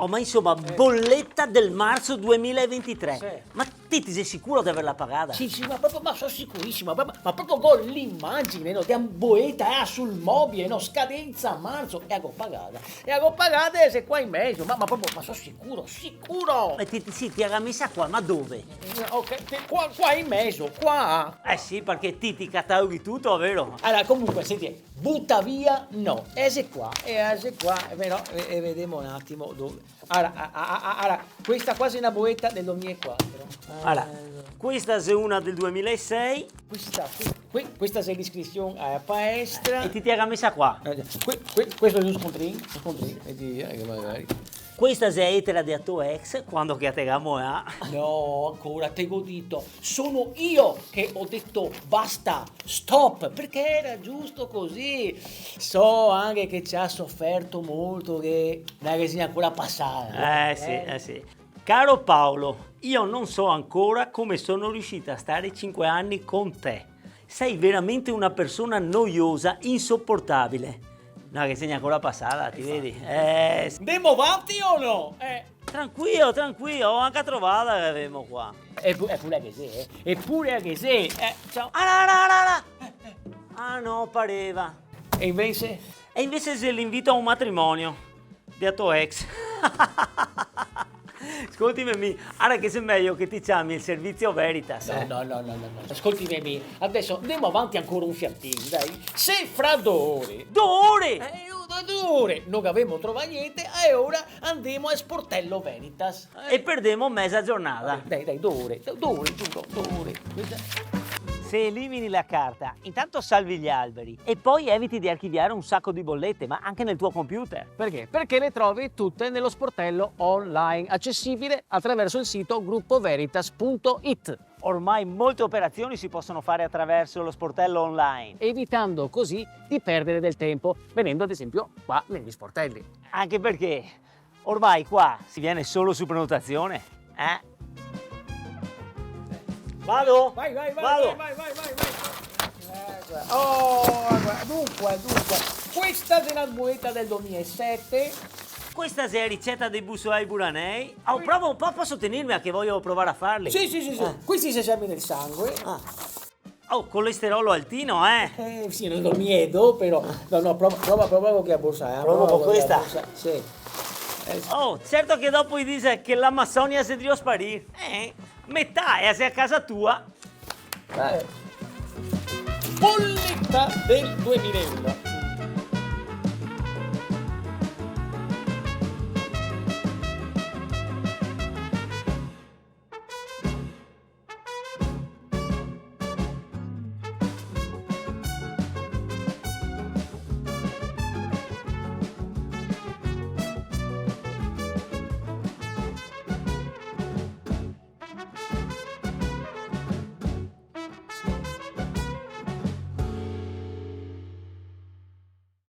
Oh, ma insomma, bolletta del marzo 2023. Sì. Ma Titti, sei sicuro di averla pagata? Sì, ma sono sicurissimo, ma proprio con l'immagine, no, di un boeta sul mobile, no, scadenza a marzo, e avevo pagata e sei qua in mezzo, ma sono sicuro. Ma Titti, sì, ti ha messa qua, ma dove? Ok, qua in mezzo, qua. Eh sì, perché Titti cataloghi tutto, vero? Allora, comunque, senti, butta via, no, ese qua, però, e vediamo un attimo dove. Allora, questa quasi è una boeta del 2004. Allora, questa è una del 2006 Questa è l'iscrizione a palestra. e ti ha messa qua. Questo è uno scontrino, vedi, che magari. Questa è etera di tuo ex, quando che te la moa. No, ancora te l'ho detto, sono io che ho detto basta, stop, perché era giusto così. So anche che ci ha sofferto molto che la resina ancora passata. Sì. Caro Paolo, io non so ancora come sono riuscita a stare 5 anni con te. Sei veramente una persona noiosa, insopportabile. No, che segna ancora passata, ti vedi? Sì. Andiamo avanti o no? Tranquillo, ho anche trovata che avevamo qua. Eppure che sì. Ciao. Ah no, pareva. E invece? E invece se l'invito a un matrimonio di tuo ex. Ascoltami, ora che sei meglio che ti chiami il servizio Veritas. No. Ascoltimi, adesso andiamo avanti ancora un fiattino, dai. Se fra 2 ore. 2 ore! 2 ore non avevamo trovato niente e ora andiamo a Sportello Veritas. E perdiamo mezza giornata. Dai, 2 ore, giuro, 2 ore. Se elimini la carta, intanto salvi gli alberi e poi eviti di archiviare un sacco di bollette, ma anche nel tuo computer. Perché? Perché le trovi tutte nello sportello online, accessibile attraverso il sito gruppoveritas.it. Ormai molte operazioni si possono fare attraverso lo sportello online. Evitando così di perdere del tempo, venendo ad esempio qua negli sportelli. Anche perché ormai qua si viene solo su prenotazione. Vado? Vai. Vado. Dunque, questa è una moneta del 2007. Questa è la ricetta dei bussolai buranei. Oh, provo un po', posso tenermi a che voglio provare a farli? Sì. Questi si esami nel sangue. Oh, colesterolo altino, Sì, non do miedo, però. No, prova che a borsa. Provo con questa? Sì. Oh, certo che dopo dice che l'Amazzonia si deve sparire. Metà è a casa tua. Bolletta del 2000 euro.